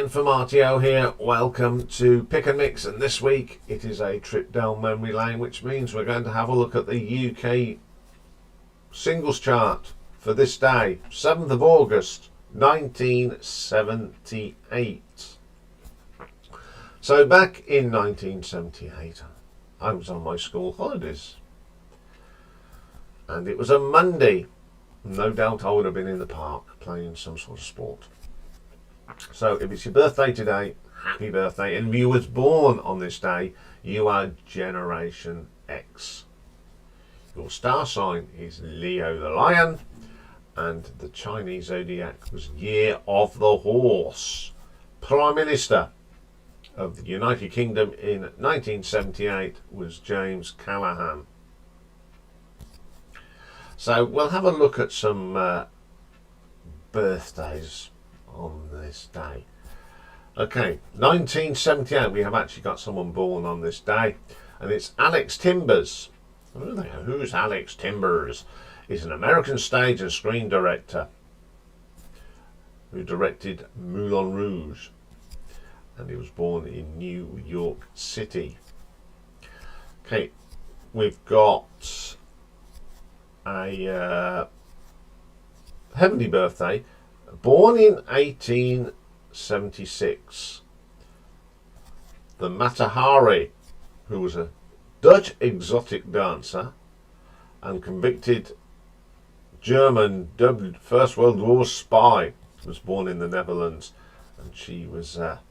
Iain from RTO here. Welcome to Pick and Mix, and this week it is a trip down memory lane, which means we're going to have a look at the UK singles chart for this day, 7th of August 1978. So back in 1978 I was on my school holidays and it was a Monday. No doubt I would have been in the park playing some sort of sport. So if it's your birthday today, happy birthday. And if you was born on this day, you are Generation X. Your star sign is Leo the Lion, and the Chinese zodiac was Year of the Horse. Prime Minister of the United Kingdom in 1978 was James Callaghan. So we'll have a look at some birthdays on this day. Okay, 1978, we have actually got someone born on this day, and it's Alex Timbers. Who's Alex Timbers? He's an American stage and screen director who directed Moulin Rouge, and he was born in New York City. Okay, we've got a heavenly birthday. Born in 1876, the Mata Hari, who was a Dutch exotic dancer and convicted German dubbed First World War spy, was born in the Netherlands, and she was all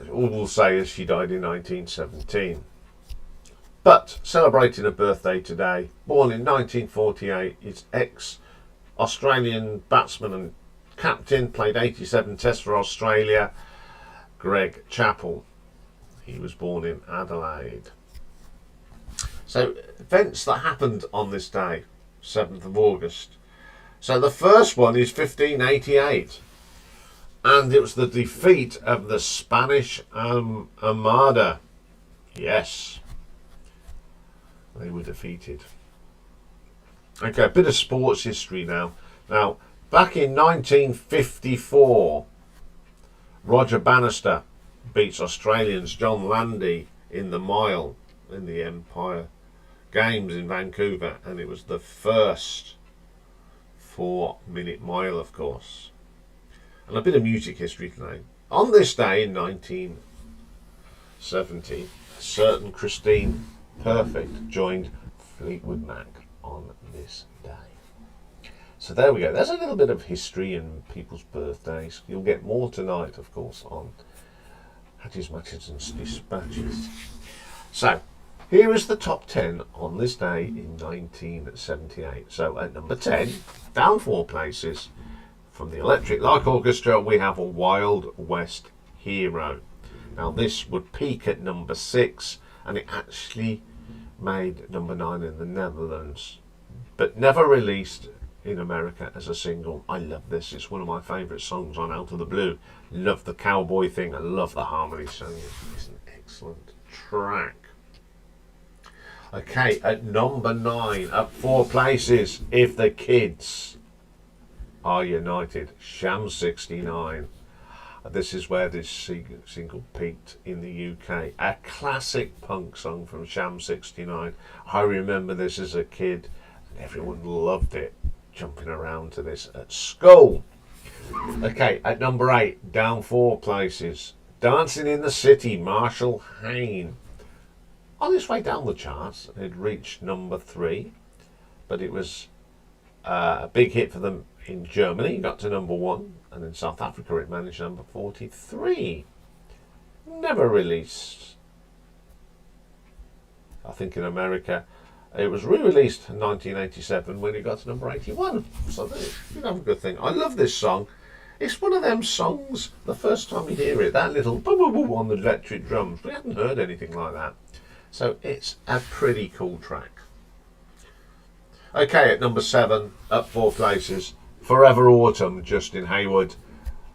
we'll say is she died in 1917. But celebrating a birthday today, born in 1948, is Australian batsman and captain, played 87 tests for Australia, Greg Chappell. He was born in Adelaide. So events that happened on this day, 7th of August. So the first one is 1588, and it was the defeat of the Spanish Armada. Yes, they were defeated. Okay, a bit of sports history now. Now, back in 1954, Roger Bannister beats Australians John Landy in the mile in the Empire Games in Vancouver, and it was the first 4-minute mile, of course. And a bit of music history today. On this day in 1970, a certain Christine Perfect joined Fleetwood Mac on this day. So there we go. There's a little bit of history and people's birthdays. You'll get more tonight, of course, on Hatties, Matches and Dispatches. So here is the top 10 on this day in 1978. So at number 10, down 4 places, from the Electric Light Orchestra, we have a Wild West Hero. Now this would peak at number 6, and it actually made number 9 in the Netherlands, but never released in America as a single. I love this. It's one of my favourite songs on Out of the Blue. Love the cowboy thing. I love the harmony singing. It's an excellent track. Okay, at number 9, up 4 places, If the Kids Are United, Sham 69. This is where this single peaked in the UK. A classic punk song from Sham 69. I remember this as a kid, and everyone loved it, jumping around to this at school. Okay, at number 8, down 4 places, Dancing in the City, Marshall Hain. On its way down the charts, it reached number 3, but it was a big hit for them in Germany. It got to number 1, and in South Africa it managed number 43. Never released. I think in America it was re-released in 1987 when it got to number 81. So you have a good thing. I love this song. It's one of them songs, the first time you hear it, that little boom boom boom on the electric drums, we hadn't heard anything like that. So it's a pretty cool track. Okay, at number 7, up 4 places, Forever Autumn, Justin Hayward.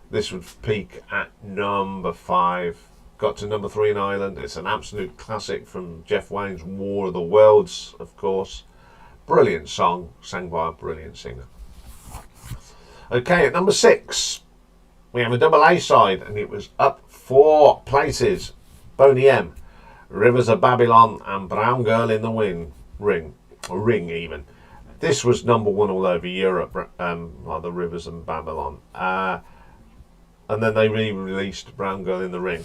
This would peak at number 5. Got to number 3 in Ireland. It's an absolute classic from Jeff Wayne's War of the Worlds, of course. Brilliant song, sang by a brilliant singer. Okay, at number 6, we have a double A side, and it was up 4 places. Boney M, Rivers of Babylon, and Brown Girl in the Ring even. This was number 1 all over Europe, like the Rivers and Babylon. And then they re-released Brown Girl in the Ring.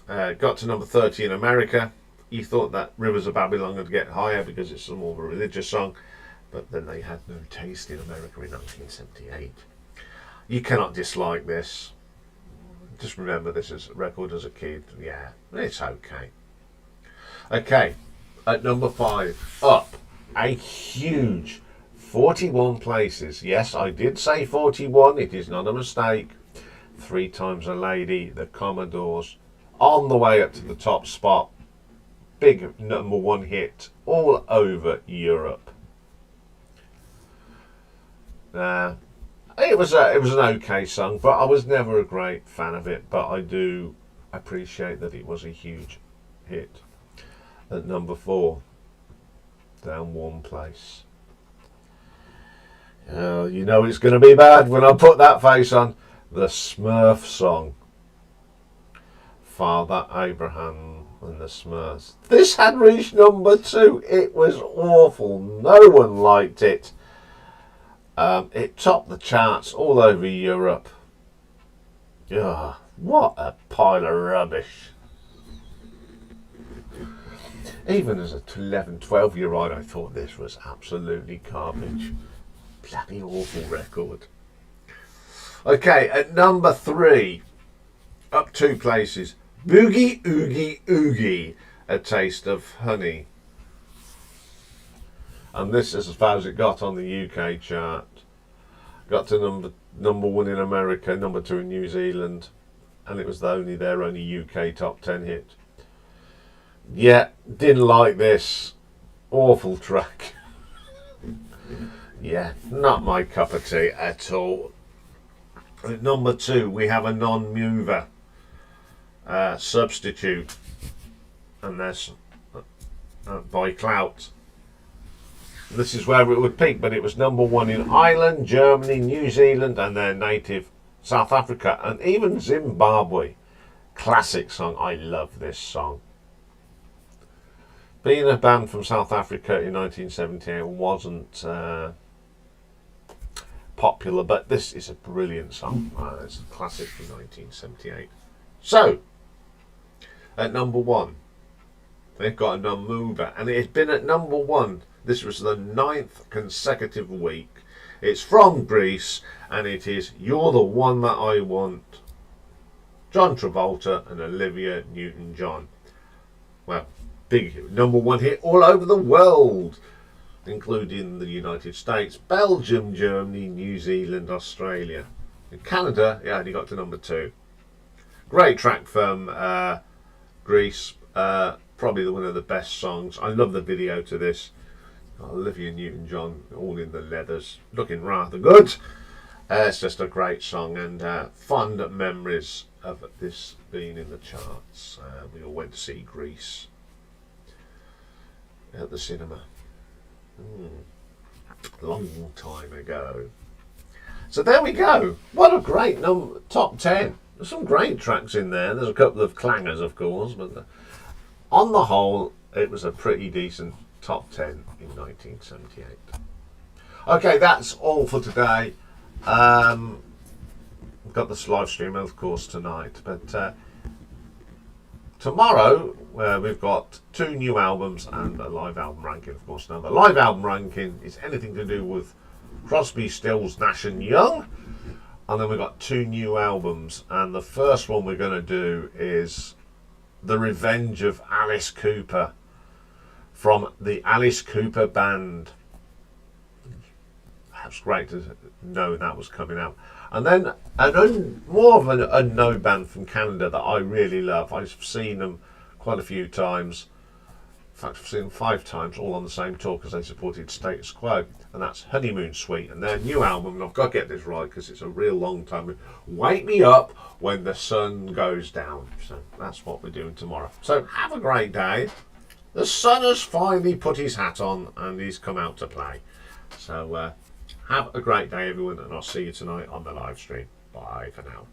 Got to number 30 in America. You thought that Rivers of Babylon would get higher because it's more of a religious song, but then they had no taste in America in 1978. You cannot dislike this. Just remember this as a record as a kid. Yeah, it's okay. Okay, at number 5, up a huge 41 places. Yes, I did say 41. It is not a mistake. 3 Times a Lady, the Commodores, on the way up to the top spot. Big number 1 hit all over Europe. It was an okay song, but I was never a great fan of it. But I do appreciate that it was a huge hit. At number 4, down 1 place. You know it's going to be bad when I put that face on. The Smurf song, Father Abraham and the Smurfs. This had reached number 2. It was awful. No one liked it. It topped the charts all over Europe. Ugh, what a pile of rubbish. Even as a 11, 12-year-old, I thought this was absolutely garbage. Bloody awful record. Okay, at number 3, up 2 places, Boogie Oogie Oogie, A Taste of Honey. And this is as far as it got on the UK chart. Got to number 1 in America, number 2 in New Zealand, and it was their only UK top 10 hit. Yeah, didn't like this. Awful track. Yeah, not my cup of tea at all. At number 2, we have a non-mover, Substitute, and that's by Clout. This is where it would peak, but it was number 1 in Ireland, Germany, New Zealand, and their native South Africa, and even Zimbabwe. Classic song. I love this song. Being a band from South Africa in 1978 wasn't popular, but this is a brilliant song. It's a classic from 1978. So, at number 1, they've got a non-mover, and it has been at number 1. This was the 9th consecutive week. It's from Greece, and it is You're the One That I Want. John Travolta and Olivia Newton-John. Well, big number 1 hit all over the world, including the United States, Belgium, Germany, New Zealand, Australia. In Canada, it only got to number 2. Great track from Greece. Probably one of the best songs. I love the video to this. Olivia Newton-John, all in the leathers, looking rather good. It's just a great song, and fond memories of this being in the charts. We all went to see Greece at the cinema. Long time ago. So there we go. What a great top 10. There's some great tracks in there. There's a couple of clangers, of course, but on the whole, it was a pretty decent top 10 in 1978. Okay, that's all for today. We've got this live stream, of course, tonight, but tomorrow we've got 2 new albums and a live album ranking, of course. Now, the live album ranking is anything to do with Crosby, Stills, Nash and Young, and then we've got 2 new albums, and the first one we're going to do is The Revenge of Alice Cooper, from the Alice Cooper Band. That's great to know that was coming out. And then more of an unknown band from Canada that I really love. I've seen them quite a few times. In fact, I've seen them 5 times, all on the same tour, because they supported Status Quo. And that's Honeymoon Suite. And their new album, and I've got to get this right because it's a real long time, Wake Me Up When the Sun Goes Down. So that's what we're doing tomorrow. So have a great day. The sun has finally put his hat on and he's come out to play. So have a great day, everyone, and I'll see you tonight on the live stream. Bye for now.